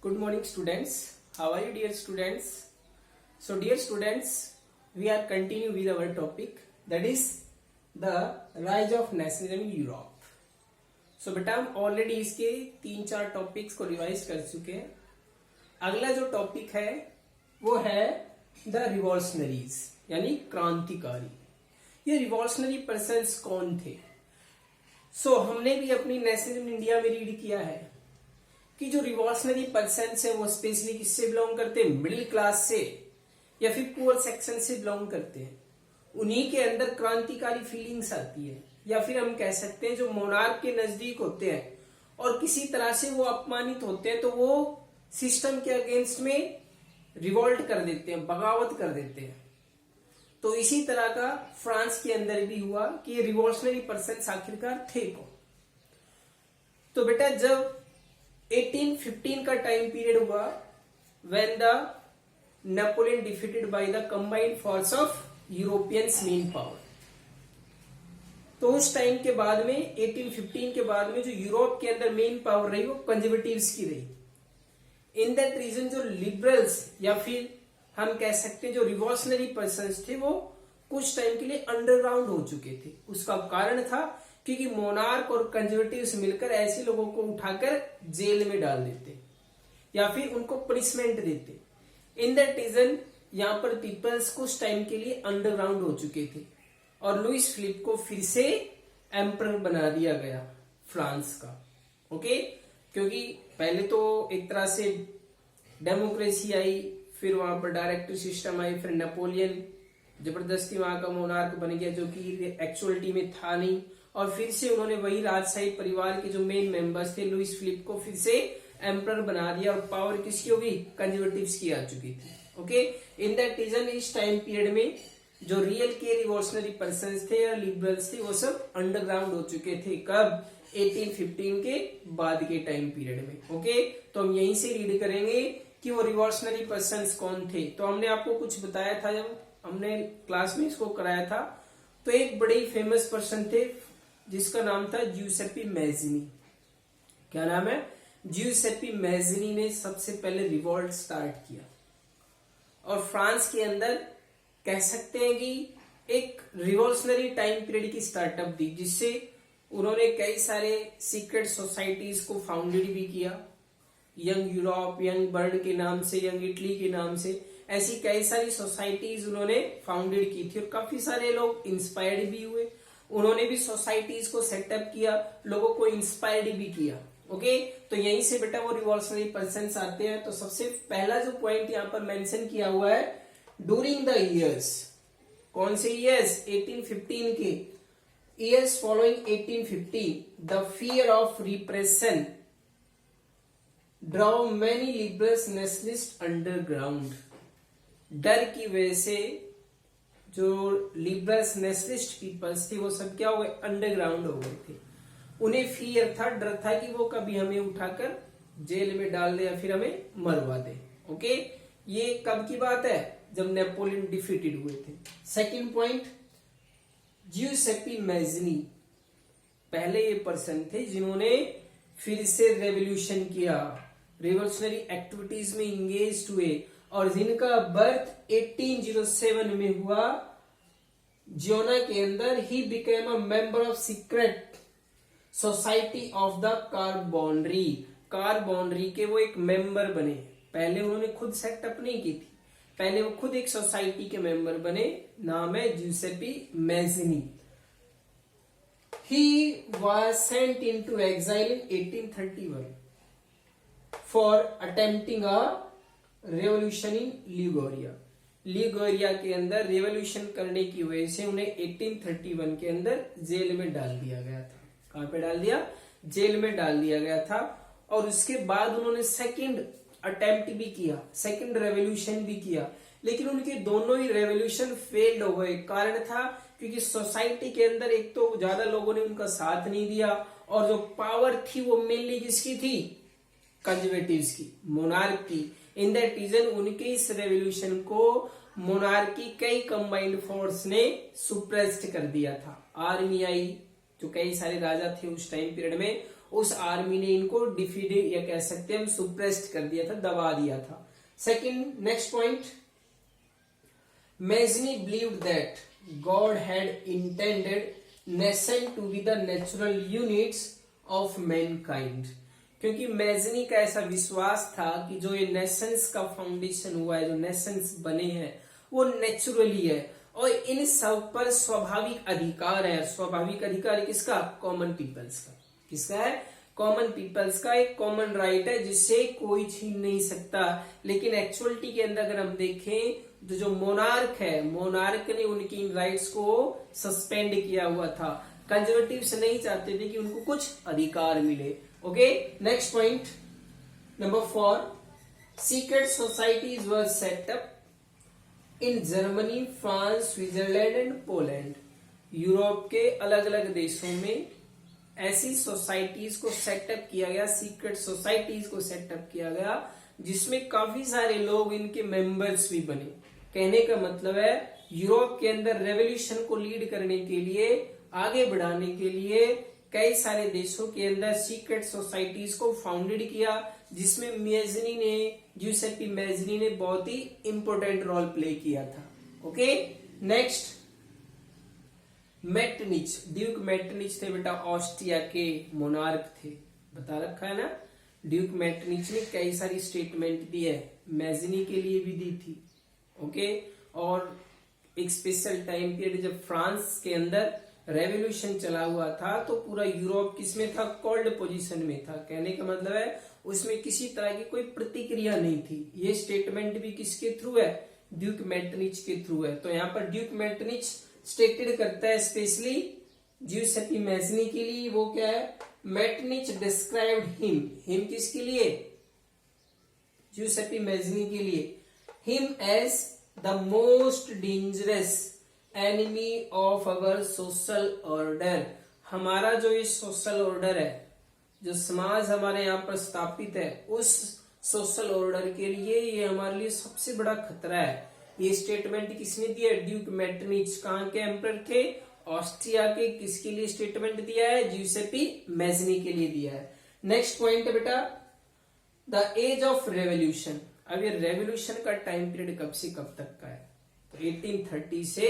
Good morning, students. How are you, dear students? So, dear students, we are continuing with our topic, that is the rise of nationalism in Europe. So, बेटा हम already इसके 3-4 topics को revise कर चुके हैं. अगला जो topic है वो है द रिवॉल्यूशनरीज यानी क्रांतिकारी. ये रिवॉल्यूशनरी पर्सन्स कौन थे? सो हमने भी अपनी नेशनलिज्म इंडिया में रीड किया है कि जो रिवॉल्यूशनरी पर्सन्स है वो स्पेशली किससे बिलोंग करते हैं? मिडिल क्लास से या फिर पुअर सेक्शन से बिलोंग करते हैं. उन्हीं के अंदर क्रांतिकारी फीलिंग्स आती है, या फिर हम कह सकते हैं जो मोनार्क के नजदीक होते हैं और किसी तरह से वो अपमानित होते हैं तो वो सिस्टम के अगेंस्ट में रिवोल्ट कर देते हैं, बगावत कर देते हैं. तो इसी तरह का फ्रांस के अंदर भी हुआ कि रिवॉल्यूशनरी पर्सन आखिरकार थे कौन. तो बेटा जब 1815 का टाइम पीरियड हुआ when the Napoleon defeated by the combined force of Europeans main power. तो उस टाइम के बाद में 1815 के बाद में जो यूरोप के अंदर मेन पावर रही वो कंजर्वेटिव्स की रही. इन दैट रीजन जो लिबरल्स या फिर हम कह सकते हैं जो रिवॉल्यूशनरी पर्सन्स थे वो कुछ टाइम के लिए अंडरग्राउंड हो चुके थे. उसका कारण था क्योंकि मोनार्क और कंजर्वेटिव्स मिलकर ऐसे लोगों को उठाकर जेल में डाल देते या फिर उनको पनिशमेंट देते. इन दैट रीजन यहाँ पर पीपल्स कुछ टाइम के लिए अंडरग्राउंड हो चुके थे और लुइस फिलिप को फिर से एम्परर बना दिया गया फ्रांस का. ओके, क्योंकि पहले तो एक तरह से डेमोक्रेसी आई, फिर वहां पर डायरेक्ट सिस्टम आई, फिर नेपोलियन जबरदस्ती वहां का मोनार्क बन गया जो कि एक्चुअलिटी में था नहीं, और फिर से उन्होंने वही राजशाही परिवार के जो मेन मेंबर्स थे लुइस फिलिप को फिर से एम्परर बना दिया और पावर किसकी होगी? कंजर्वेटिव्स की आ चुकी थी. ओके, इन दैट रीजन इस टाइम पीरियड में जो रियल के रिवॉल्यूशनरी पर्सन्स थे या लिबरल्स थे वो सब अंडरग्राउंड हो चुके थे. कब? 1815 के बाद के टाइम पीरियड में. ओके, तो हम यहीं से रीड करेंगे कि वो रिवॉल्यूशनरी पर्सन्स कौन थे. तो हमने आपको कुछ बताया था जब हमने क्लास में इसको कराया था. तो एक बड़े ही फेमस पर्सन थे जिसका नाम था ज्यूसेप्पी मैज़िनी. क्या नाम है? ज्यूसेप्पी मैज़िनी ने सबसे पहले रिवॉल्ट स्टार्ट किया और फ्रांस के अंदर कह सकते हैं कि एक रिवॉल्यूशनरी टाइम पीरियड की स्टार्टअप दी, जिससे उन्होंने कई सारे सीक्रेट सोसाइटीज को फाउंडेड भी किया. यंग यूरोप, यंग बर्न के नाम से, यंग इटली के नाम से ऐसी कई सारी सोसाइटीज उन्होंने फाउंडेड की थी और काफी सारे लोग इंस्पायर्ड भी हुए. उन्होंने भी सोसाइटीज को सेटअप किया, लोगों को इंस्पायर्ड भी किया. ओके, तो यहीं से बेटा वो रिवॉल्यूशनरी पर्सन्स आते हैं. तो सबसे पहला जो पॉइंट यहाँ पर मेंशन किया हुआ है, ड्यूरिंग द ईयर्स. कौन से ईयर्स? 1815 के years following 1815 the fear of repression draw many liberals nationalist underground. डर की वजह से जो लिबरल्स नेशनलिस्ट पीपल्स थे वो सब क्या हो गए? अंडरग्राउंड हो गए थे. उन्हें फियर था, डर था कि वो कभी हमें उठाकर जेल में डाल दे या फिर हमें मरवा दे. ओके, ये कब की बात है? जब नेपोलियन डिफीटेड हुए थे. सेकंड पॉइंट, ज्यूसेप्पी मैज़िनी पहले ये पर्सन थे जिन्होंने फिर से रेवोल्यूशन किया, रिवॉल्यूशनरी एक्टिविटीज में इंगेज हुए और जिनका बर्थ 1807 में हुआ जियोना के अंदर. He became a member of secret society of the Carbonari. Carbonari के वो एक मेंबर बने. पहले उन्होंने खुद सेटअप नहीं की थी, पहले वो खुद एक सोसाइटी के मेंबर बने. नाम है ज्यूसेप्पी Mazzini. He was sent into exile in 1831 for attempting a revolution in Liguria. Liguria के अंदर रेवोल्यूशन करने की वजह से उन्हें 1831 के अंदर जेल में डाल दिया गया था. कहां पे डाल दिया? जेल में डाल दिया गया था. और उसके बाद उन्होंने सेकंड अटेम्प्ट भी किया, सेकंड रेवोल्यूशन भी किया, लेकिन उनके दोनों ही रेवोल्यूशन फेल्ड हो गए. कारण था क्योंकि सोसाइटी के अंदर एक तो ज्यादा लोगों ने उनका साथ नहीं दिया और जो पावर थी वो मेनली किसकी थी? कंजर्वेटिव्स की, मोनार्क की. इन दैट रीजन उनके इस रेवोल्यूशन को मोनार्की कई कंबाइंड फोर्स ने सुप्रेस्ड कर दिया था. आर्मी आई, जो कई सारे राजा थे उस टाइम पीरियड में, उस आर्मी ने इनको डिफीट या कह सकते हैं हम सुप्रेस्ड कर दिया था, दबा दिया था। Second, next point, Mazzini believed that God had intended nation to be the natural units of mankind. क्योंकि मैजनी का ऐसा विश्वास था कि जो ये नेशंस का फाउंडेशन हुआ है, जो नेशंस बने हैं, वो नेचुरली है और इन सब पर स्वाभाविक अधिकार है। स्वाभाविक अधिकार किसका? कॉमन पीपल्स का। किसका है? कॉमन पीपल्स का एक कॉमन राइट है जिसे कोई छीन नहीं सकता। लेकिन एक्चुअलिटी के अंदर अगर हम देखें तो जो मोनार्क है, मोनार्क ने उनकी इन राइट्स को सस्पेंड किया हुआ था। कंजर्वेटिव्स नहीं चाहते थे कि उनको कुछ अधिकार मिले। Okay, next point number 4, secret societies were set up in Germany, France, Switzerland and Poland. Europe के अलग अलग देशों में ऐसी सोसाइटीज को सेटअप किया गया, सीक्रेट सोसाइटीज को सेटअप किया गया जिसमें काफी सारे लोग इनके मेंबर्स भी बने। कहने का मतलब है यूरोप के अंदर रेवोल्यूशन को लीड करने के लिए, आगे बढ़ाने के लिए कई सारे देशों के अंदर सीक्रेट सोसाइटीज को फाउंडेड किया, जिसमें मैज़नी ने, ज्यूसेप्पे मैज़नी ने बहुत ही इंपॉर्टेंट रोल प्ले किया था। ओके, नेक्स्ट, मेटरनिच, ड्यूक मेटरनिच थे बेटा, ऑस्ट्रिया के मोनार्क थे, बता रखा है ना। ड्यूक मेटरनिच ने कई सारी स्टेटमेंट दी है, मैज़नी के लिए भी दी थी। ओके, और एक स्पेशल टाइम पीरियड जब फ्रांस के अंदर रेवोल्यूशन चला हुआ था तो पूरा यूरोप किसमें था? कोल्ड पोजीशन में था। कहने का मतलब है उसमें किसी तरह की कोई प्रतिक्रिया नहीं थी। ये स्टेटमेंट भी किसके थ्रू है? ड्यूक मेटरनिच के थ्रू है। तो यहाँ पर ड्यूक मेटरनिच स्टेटेड करता है स्पेशली ज्यूसेप्पे मैज़नी के लिए। वो क्या है? मेटरनिच डिस्क्राइब्ड हिम किसके लिए? ज्यूसेप्पे मैज़नी के लिए। Him as the most dangerous enemy of our social order. हमारा जो ये सोशल ऑर्डर है, जो समाज हमारे यहाँ पर स्थापित है, उस सोशल ऑर्डर के लिए ये हमारे लिए सबसे बड़ा खतरा है। ये स्टेटमेंट किसने दिया? ड्यूक मेटरनिच। कहाँ के एम्परर थे? ऑस्ट्रिया के। किसके लिए स्टेटमेंट दिया है? ज्यूसेप्पे मैज़नी के लिए दिया है। नेक्स्ट पॉइंट है बेटा, द एज ऑफ रेवोल्यूशन। अब ये रेवोल्यूशन का टाइम पीरियड कब से कब तक का है? तो 1830 से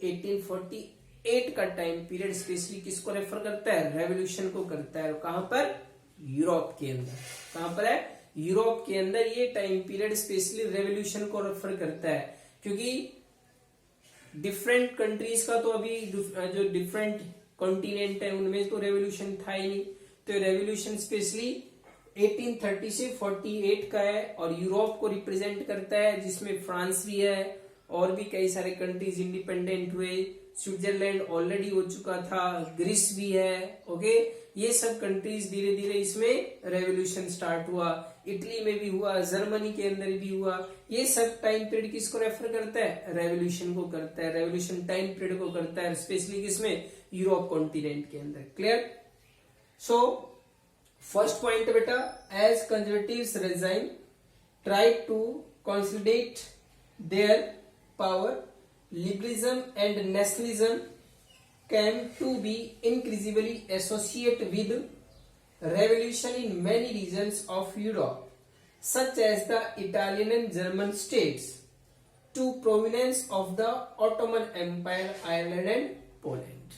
1848 का टाइम पीरियड स्पेशली किसको रेफर करता है? रेवोल्यूशन को करता है। और कहां पर? यूरोप के अंदर। कहां पर है? यूरोप के अंदर ये टाइम पीरियड स्पेशली रेवोल्यूशन को रेफर करता है, क्योंकि डिफरेंट कंट्रीज का तो अभी जो डिफरेंट कॉन्टिनेंट है उनमें तो रेवोल्यूशन था ही नहीं। तो रेवोल्यूशन स्पेशली 1830 से 48 का है और यूरोप को रिप्रेजेंट करता है, जिसमें फ्रांस भी है और भी कई सारे कंट्रीज इंडिपेंडेंट हुए। स्विट्जरलैंड ऑलरेडी हो चुका था, ग्रीस भी है। ओके, ये सब कंट्रीज धीरे धीरे इसमें रेवोल्यूशन स्टार्ट हुआ। इटली में भी हुआ, जर्मनी के अंदर भी हुआ। ये सब टाइम पीरियड किसको रेफर करता है? रेवोल्यूशन को करता है। रेवोल्यूशन टाइम पीरियड को करता है, स्पेशली किसमें? यूरोप कॉन्टिनेंट के अंदर। क्लियर? सो फर्स्ट पॉइंट बेटा, as conservatives resign try to consolidate their power, liberalism and nationalism came to be increasingly associated with revolution in many regions of Europe, such as the Italian and German states, to province of the Ottoman Empire, Ireland and Poland.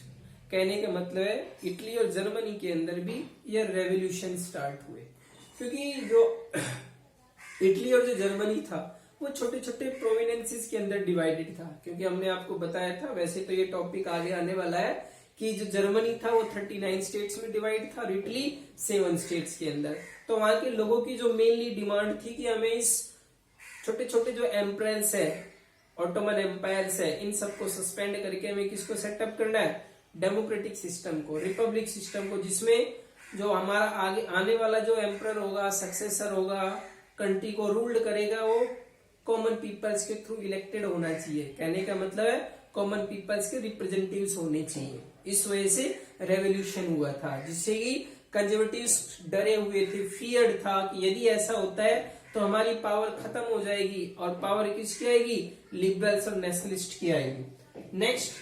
कहने का मतलब है Italy और Germany के अंदर भी ये revolution start हुए, क्योंकि जो इटली और जो जर्मनी था वो छोटे छोटे प्रोविनेंसेस के अंदर डिवाइडेड था। क्योंकि हमने आपको बताया था, वैसे तो ये टॉपिक आगे आने वाला है, कि जो जर्मनी था वो 39 स्टेट्स में डिवाइड था और इटली 7 स्टेट्स के अंदर। तो वहां के लोगों की जो मेनली डिमांड थी कि हमें इस छोटे छोटे जो एम्परर्स है, ऑटोमन एम्पायर्स है, इन सबको सस्पेंड करके हमें किसको सेटअप करना है? डेमोक्रेटिक सिस्टम को, रिपब्लिक सिस्टम को, जिसमें जो हमारा आगे आने वाला जो एम्परर होगा, सक्सेसर होगा, कंट्री को रूल्ड करेगा, वो कॉमन पीपल्स के थ्रू इलेक्टेड होना चाहिए। कहने का मतलब है कॉमन पीपल्स के रिप्रेजेंटेटिव्स होने चाहिए। इस वजह से रेवोल्यूशन हुआ था, जिससे कि कंजर्वेटिव्स डरे हुए थे, फियर्ड था कि यदि ऐसा होता है तो हमारी पावर खत्म हो जाएगी और पावर किसकी आएगी? लिबरल्स और नेशनलिस्ट की आएगी। नेक्स्ट,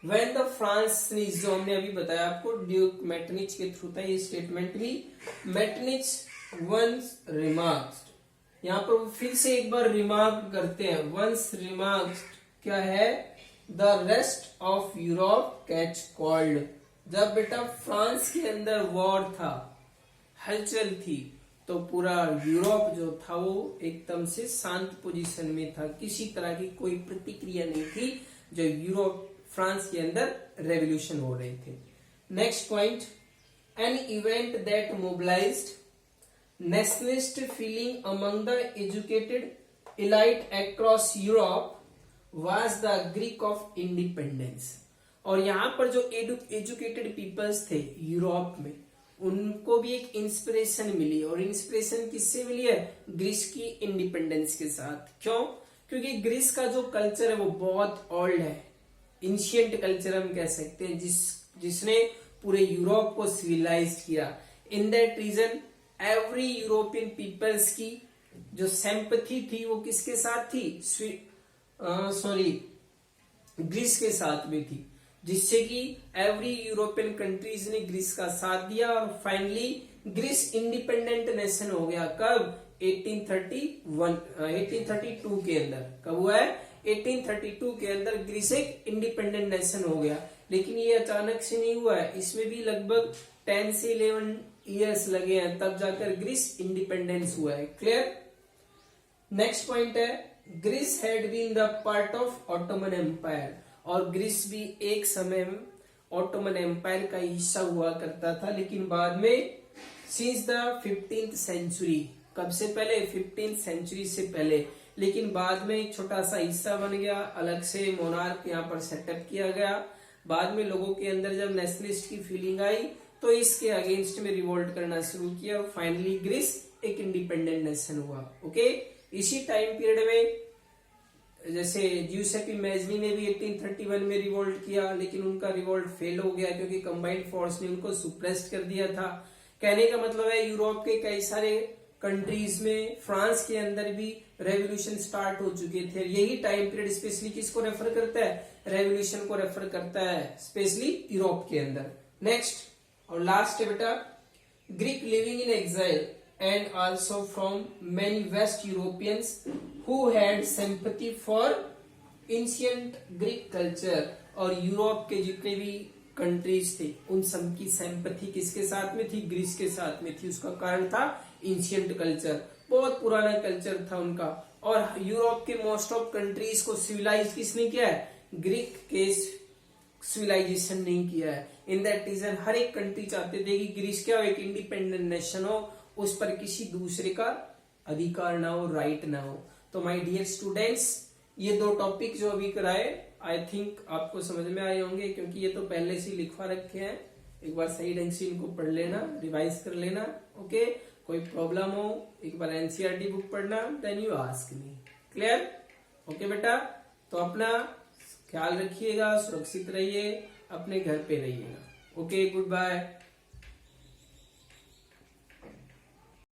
व्हेन द फ्रांस जो हमने अभी बताया आपको ड्यूक मेटरनिच के थ्रू था ये स्टेटमेंट भी। मेटरनिच वंस रिमार्क्ड, यहाँ पर फिर से एक बार रिमार्क करते हैं, वंस रिमार्क्ड क्या है, the rest of Europe catch called. जब बेटा फ्रांस के अंदर वॉर था, हलचल थी, तो पूरा यूरोप जो था वो एकदम से शांत पोजीशन में था, किसी तरह की कोई प्रतिक्रिया नहीं थी जो यूरोप फ्रांस के अंदर रेवोल्यूशन हो रहे थे। Next point, an event that mobilized nationalist feeling among the educated elite across Europe was the Greek of independence. और यहाँ पर जो एजुकेटेड पीपल्स थे यूरोप में, उनको भी एक इंस्पिरेशन मिली, और इंस्पिरेशन किससे मिली है, ग्रीस की इंडिपेंडेंस के साथ। क्यों? क्योंकि ग्रीस का जो कल्चर है वो बहुत ओल्ड है, एंशिएंट कल्चर हम कह सकते हैं, जिसने पूरे यूरोप को सिविलाइज किया। In that region every European peoples की जो सिंपैथी थी वो किसके साथ थी, ग्रीस के साथ में थी, जिससे कि एवरी यूरोपियन कंट्रीज ने ग्रीस का साथ दिया, और फाइनली ग्रीस इंडिपेंडेंट नेशन हो गया। कब? 1832 के अंदर। कब हुआ है? 1832 के अंदर ग्रीस एक इंडिपेंडेंट नेशन हो गया। लेकिन ये अचानक से नहीं हुआ है, इसमें भी लगभग 10 से 11 ईयर्स लगे हैं, तब जाकर ग्रीस इंडिपेंडेंस हुआ है। क्लियर? नेक्स्ट पॉइंट है, Greece had been the part of Ottoman Empire. और ग्रीस भी एक समय में ऑटोमन एम्पायर का हिस्सा हुआ करता था, लेकिन बाद में सिंस द 15th सेंचुरी, कब से पहले? 15th सेंचुरी से पहले, लेकिन बाद में एक छोटा सा हिस्सा बन गया, अलग से मोनार्क यहाँ पर सेटअप किया गया। बाद में लोगों के अंदर जब नेशनलिस्ट की फीलिंग आई तो इसके अगेंस्ट में रिवोल्ट करना शुरू किया, और फाइनली ग्रीस एक इंडिपेंडेंट नेशन हुआ। ओके, इसी टाइम पीरियड में जैसे ज्यूसेपी मैजनी ने भी 1831 में रिवोल्ट किया, लेकिन उनका रिवोल्ट फेल हो गया क्योंकि कंबाइंड फोर्स ने उनको सुप्रेस्ड कर दिया था। कहने का मतलब है यूरोप के कई सारे कंट्रीज में, फ्रांस के अंदर भी रेवोल्यूशन स्टार्ट हो चुके थे। यही टाइम पीरियड स्पेशली किसको रेफर करता है? रेवोल्यूशन को रेफर करता है, स्पेशली यूरोप के अंदर। नेक्स्ट और लास्ट है बेटा, Greek living in exile and also from many West Europeans who had sympathy for ancient Greek culture। और यूरोप के जितने भी कंट्रीज थे उन सब की सिंपैथी किसके साथ में थी? ग्रीस के साथ में थी। उसका कारण था एंशिएंट कल्चर, बहुत पुराना कल्चर था उनका। और यूरोप के मोस्ट ऑफ कंट्रीज को सिविलाइज किसने किया है? ग्रीक के सिविलाइजेशन नहीं किया है। इन दैट रीजन हर एक कंट्री चाहते थे कि ग्रीस क्या हो, एक इंडिपेंडेंट नेशन हो, उस पर किसी दूसरे का अधिकार ना हो, राइट ना हो। तो माय डियर स्टूडेंट्स, ये दो टॉपिक जो अभी कराए आई थिंक आपको समझ में आए होंगे, क्योंकि ये तो पहले से लिखवा रखे हैं। एक बार सही ढंग से इनको पढ़ लेना, रिवाइज कर लेना। ओके, कोई प्रॉब्लम हो एक बार एनसीईआरटी बुक पढ़ना, then you ask me. Clear? Okay बेटा, तो अपना ख्याल रखिएगा, सुरक्षित रहिए, अपने घर पे रहिएगा। Okay, good bye.